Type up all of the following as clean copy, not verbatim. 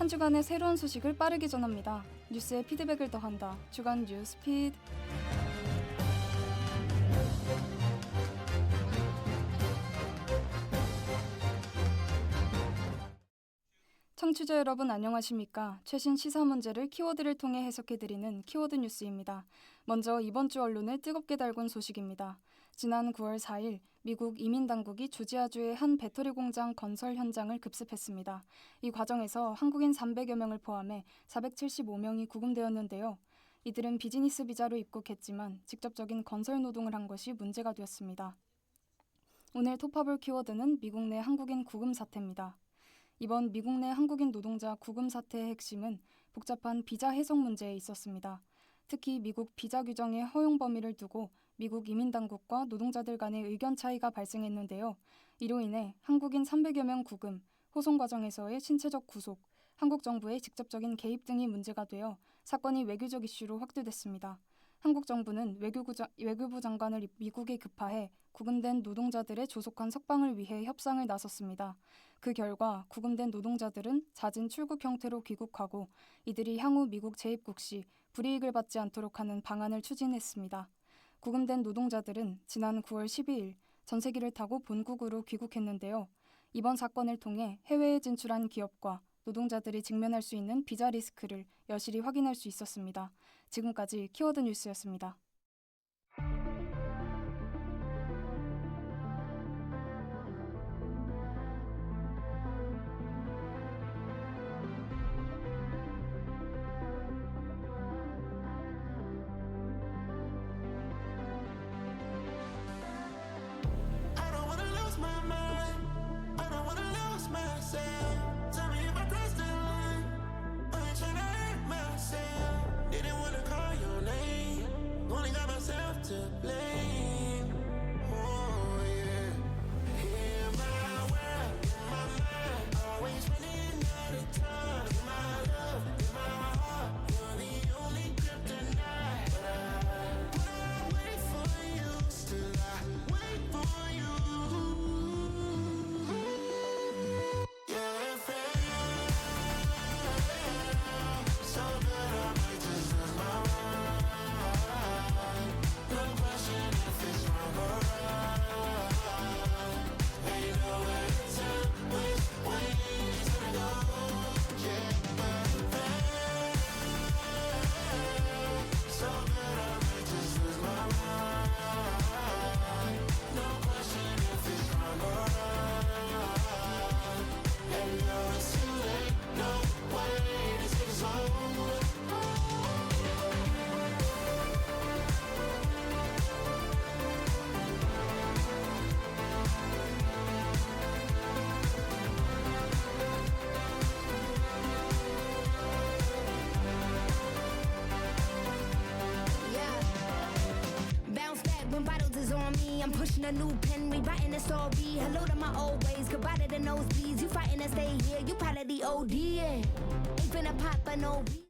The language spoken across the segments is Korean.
한 주간의 새로운 소식을 빠르게 전합니다. 뉴스의 피드백을 더한다. 주간 뉴스 피드. 청취자 여러분 안녕하십니까? 최신 시사 문제를 키워드를 통해 해석해드리는 키워드 뉴스입니다. 먼저 이번 주 언론을 뜨겁게 달군 소식입니다. 지난 9월 4일 미국 이민당국이 조지아주의 한 배터리 공장 건설 현장을 급습했습니다. 이 과정에서 한국인 300여 명을 포함해 475명이 구금되었는데요. 이들은 비즈니스 비자로 입국했지만 직접적인 건설 노동을 한 것이 문제가 되었습니다. 오늘 톱합을 키워드는 미국 내 한국인 구금 사태입니다. 이번 미국 내 한국인 노동자 구금 사태의 핵심은 복잡한 비자 해석 문제에 있었습니다. 특히 미국 비자 규정의 허용 범위를 두고 미국 이민당국과 노동자들 간의 의견 차이가 발생했는데요. 이로 인해 한국인 300여 명 구금, 호송 과정에서의 신체적 구속, 한국 정부의 직접적인 개입 등이 문제가 되어 사건이 외교적 이슈로 확대됐습니다. 한국 정부는 외교부 장관을 미국에 급파해 구금된 노동자들의 조속한 석방을 위해 협상을 나섰습니다. 그 결과 구금된 노동자들은 잦은 출국 형태로 귀국하고 이들이 향후 미국 재입국 시 불이익을 받지 않도록 하는 방안을 추진했습니다. 구금된 노동자들은 지난 9월 12일 전세기를 타고 본국으로 귀국했는데요. 이번 사건을 통해 해외에 진출한 기업과 노동자들이 직면할 수 있는 비자 리스크를 여실히 확인할 수 있었습니다. 지금까지 키워드 뉴스였습니다. I'm pushing a new pen, rewriting the story. Hello to my old ways, goodbye to the nosebleeds. You fighting to stay here, you part of the OD. Ain't finna pop a no beat.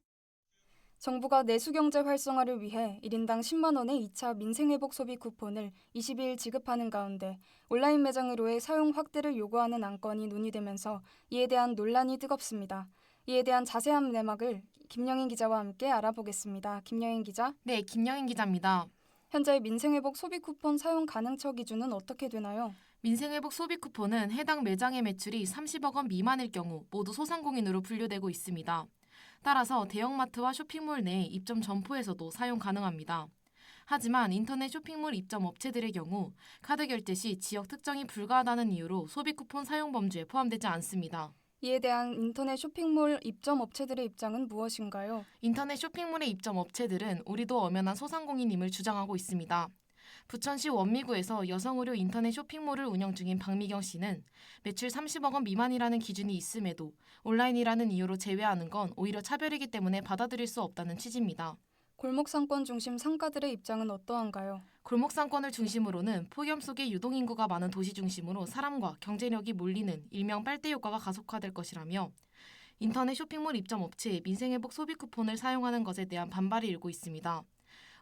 정부가 내수경제 활성화를 위해 1인당 10만 원의 2차 민생회복 소비 쿠폰을 22일 지급하는 가운데 온라인 매장으로의 사용 확대를 요구하는 안건이 논의되면서 이에 대한 논란이 뜨겁습니다. 이에 대한 자세한 내막을 김영인 기자와 함께 알아보겠습니다. 김영인 기자. 네, 김영인 기자입니다. 현재 민생회복 소비 쿠폰 사용 가능처 기준은 어떻게 되나요? 민생회복 소비 쿠폰은 해당 매장의 매출이 30억 원 미만일 경우 모두 소상공인으로 분류되고 있습니다. 따라서 대형마트와 쇼핑몰 내 입점 점포에서도 사용 가능합니다. 하지만 인터넷 쇼핑몰 입점 업체들의 경우 카드 결제 시 지역 특정이 불가하다는 이유로 소비 쿠폰 사용 범주에 포함되지 않습니다. 이에 대한 인터넷 쇼핑몰 입점 업체들의 입장은 무엇인가요? 인터넷 쇼핑몰의 입점 업체들은 우리도 엄연한 소상공인임을 주장하고 있습니다. 부천시 원미구에서 여성의류 인터넷 쇼핑몰을 운영 중인 박미경 씨는 매출 30억 원 미만이라는 기준이 있음에도 온라인이라는 이유로 제외하는 건 오히려 차별이기 때문에 받아들일 수 없다는 취지입니다. 골목상권 중심 상가들의 입장은 어떠한가요? 골목상권을 중심으로는 폭염 속에 유동인구가 많은 도시 중심으로 사람과 경제력이 몰리는 일명 빨대 효과가 가속화될 것이라며 인터넷 쇼핑몰 입점 업체의 민생회복 소비 쿠폰을 사용하는 것에 대한 반발이 일고 있습니다.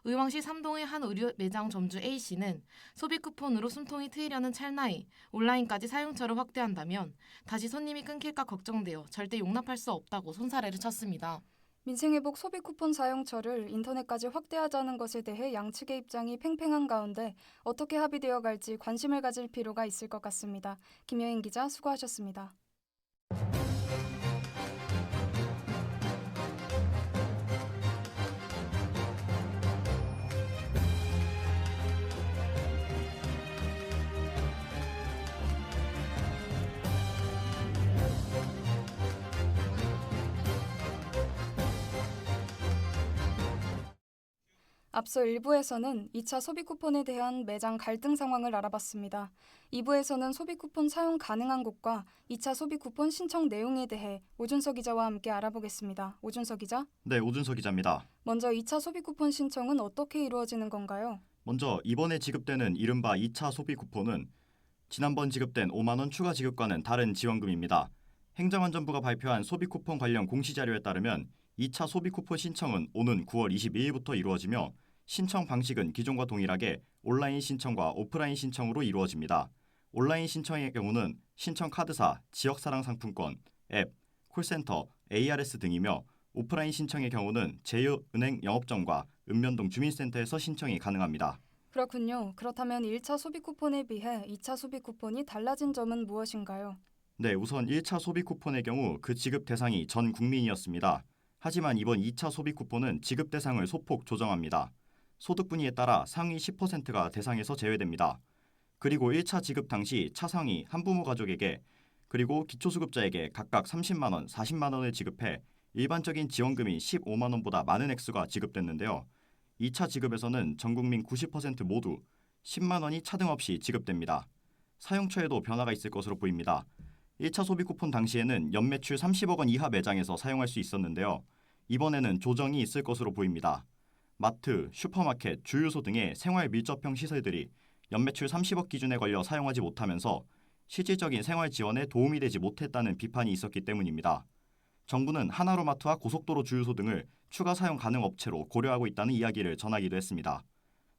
의왕시 삼동의 한 의류 매장 점주 A씨는 소비 쿠폰으로 숨통이 트이려는 찰나에 온라인까지 사용처를 확대한다면 다시 손님이 끊길까 걱정되어 절대 용납할 수 없다고 손사래를 쳤습니다. 민생회복 소비 쿠폰 사용처를 인터넷까지 확대하자는 것에 대해 양측의 입장이 팽팽한 가운데 어떻게 합의되어 갈지 관심을 가질 필요가 있을 것 같습니다. 김여인 기자 수고하셨습니다. 앞서 1부에서는 2차 소비 쿠폰에 대한 매장 갈등 상황을 알아봤습니다. 2부에서는 소비 쿠폰 사용 가능한 곳과 2차 소비 쿠폰 신청 내용에 대해 오준석 기자와 함께 알아보겠습니다. 오준석 기자. 네, 오준석 기자입니다. 먼저 2차 소비 쿠폰 신청은 어떻게 이루어지는 건가요? 먼저 이번에 지급되는 이른바 2차 소비 쿠폰은 지난번 지급된 5만 원 추가 지급과는 다른 지원금입니다. 행정안전부가 발표한 소비 쿠폰 관련 공시자료에 따르면 2차 소비 쿠폰 신청은 오는 9월 22일부터 이루어지며 신청 방식은 기존과 동일하게 온라인 신청과 오프라인 신청으로 이루어집니다. 온라인 신청의 경우는 신청 카드사, 지역사랑 상품권, 앱, 콜센터, ARS 등이며 오프라인 신청의 경우는 제2은행 영업점과 읍면동 주민센터에서 신청이 가능합니다. 그렇군요. 그렇다면 1차 소비 쿠폰에 비해 2차 소비 쿠폰이 달라진 점은 무엇인가요? 네, 우선 1차 소비 쿠폰의 경우 그 지급 대상이 전 국민이었습니다. 하지만 이번 2차 소비 쿠폰은 지급 대상을 소폭 조정합니다. 소득 분위에 따라 상위 10%가 대상에서 제외됩니다. 그리고 1차 지급 당시 차상위 한부모 가족에게 그리고 기초수급자에게 각각 30만 원, 40만 원을 지급해 일반적인 지원금이 15만 원보다 많은 액수가 지급됐는데요. 2차 지급에서는 전국민 90% 모두 10만 원이 차등 없이 지급됩니다. 사용처에도 변화가 있을 것으로 보입니다. 1차 소비 쿠폰 당시에는 연매출 30억 원 이하 매장에서 사용할 수 있었는데요. 이번에는 조정이 있을 것으로 보입니다. 마트, 슈퍼마켓, 주유소 등의 생활 밀접형 시설들이 연매출 30억 기준에 걸려 사용하지 못하면서 실질적인 생활 지원에 도움이 되지 못했다는 비판이 있었기 때문입니다. 정부는 하나로마트와 고속도로 주유소 등을 추가 사용 가능 업체로 고려하고 있다는 이야기를 전하기도 했습니다.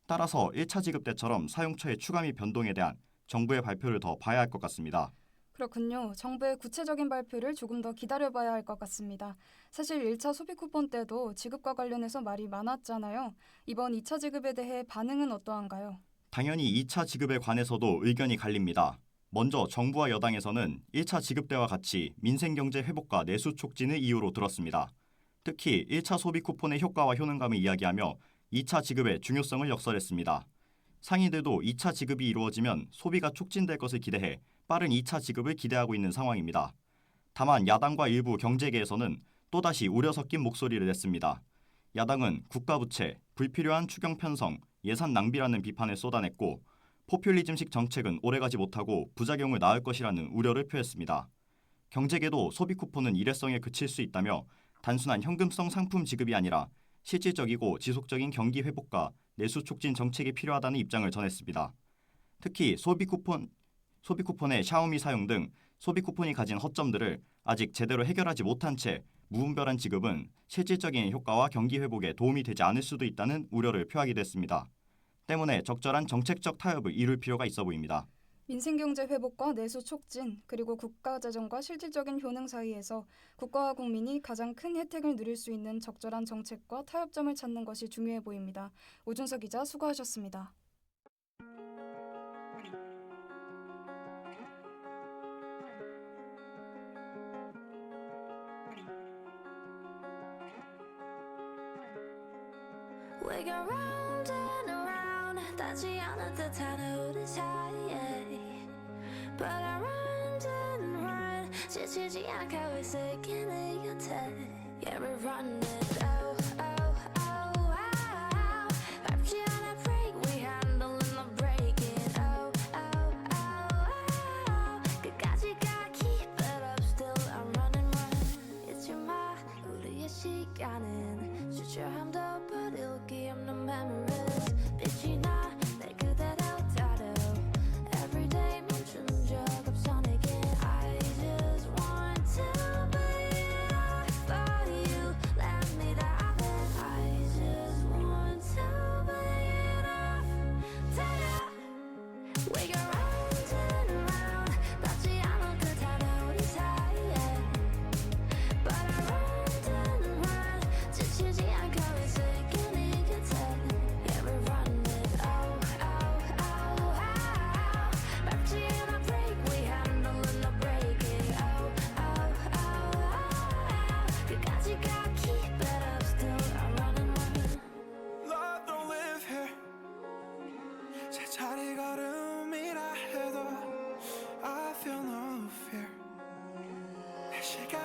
따라서 1차 지급 때처럼 사용처의 추가 및 변동에 대한 정부의 발표를 더 봐야 할 것 같습니다. 그렇군요. 정부의 구체적인 발표를 조금 더 기다려봐야 할 것 같습니다. 사실 1차 소비 쿠폰 때도 지급과 관련해서 말이 많았잖아요. 이번 2차 지급에 대해 반응은 어떠한가요? 당연히 2차 지급에 관해서도 의견이 갈립니다. 먼저 정부와 여당에서는 1차 지급 때와 같이 민생경제 회복과 내수 촉진을 이유로 들었습니다. 특히 1차 소비 쿠폰의 효과와 효능감을 이야기하며 2차 지급의 중요성을 역설했습니다. 상인들도 2차 지급이 이루어지면 소비가 촉진될 것을 기대해 빠른 2차 지급을 기대하고 있는 상황입니다. 다만 야당과 일부 경제계에서는 또다시 우려 섞인 목소리를 냈습니다. 야당은 국가부채, 불필요한 추경 편성, 예산 낭비라는 비판을 쏟아냈고 포퓰리즘식 정책은 오래가지 못하고 부작용을 낳을 것이라는 우려를 표했습니다. 경제계도 소비 쿠폰은 일회성에 그칠 수 있다며 단순한 현금성 상품 지급이 아니라 실질적이고 지속적인 경기 회복과 내수 촉진 정책이 필요하다는 입장을 전했습니다. 특히 소비 쿠폰의 샤오미 사용 등 소비 쿠폰이 가진 허점들을 아직 제대로 해결하지 못한 채 무분별한 지급은 실질적인 효과와 경기 회복에 도움이 되지 않을 수도 있다는 우려를 표하기도 했습니다. 때문에 적절한 정책적 타협을 이룰 필요가 있어 보입니다. 민생경제 회복과 내수 촉진, 그리고 국가재정과 실질적인 효능 사이에서 국가와 국민이 가장 큰 혜택을 누릴 수 있는 적절한 정책과 타협점을 찾는 것이 중요해 보입니다. 오준석 기자 수고하셨습니다. We go round and around 닿지 않은 듯한 우리 사이에 But I run and run 지치지 않고 있을게 네 곁에 Yeah, we run it oh, oh, oh, oh 밟지 않아 break we handling the breaking oh, oh, oh, oh 끝까지 가 keep it up still I'm running run 잊지 마 우리의 시간은 주저함도 버릴게 없는 memories 빛이 나 내 그대로 따로 Everyday 멈춘 적 없어 내겐 I just want to be there for you Let me down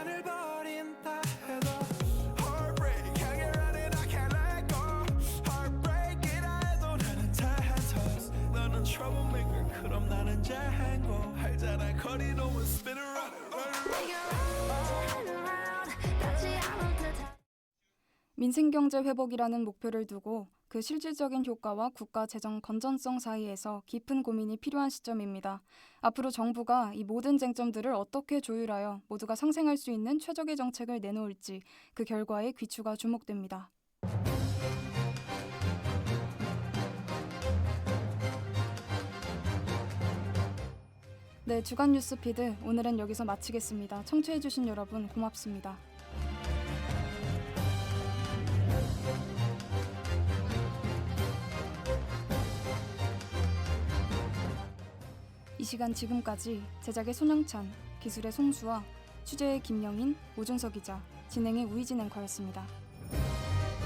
시간을 버린다 해도 Heartbreak 향해 running I can't let go Heartbreak이라 해도 나는 다 toss 너는 troublemaker 그럼 나는 자행고 알잖아 거리로만 spin around Make it round and around 닿지 않을 듯한 민생경제 회복이라는 목표를 두고 그 실질적인 효과와 국가 재정 건전성 사이에서 깊은 고민이 필요한 시점입니다. 앞으로 정부가 이 모든 쟁점들을 어떻게 조율하여 모두가 상생할 수 있는 최적의 정책을 내놓을지 그 결과에 귀추가 주목됩니다. 네, 주간 뉴스 피드 오늘은 여기서 마치겠습니다. 청취해주신 여러분 고맙습니다. 이 시간 지금까지 제작의 손영찬, 기술의 송수아, 취재의 김영인, 오준석 기자, 진행의 우희진 앵커였습니다.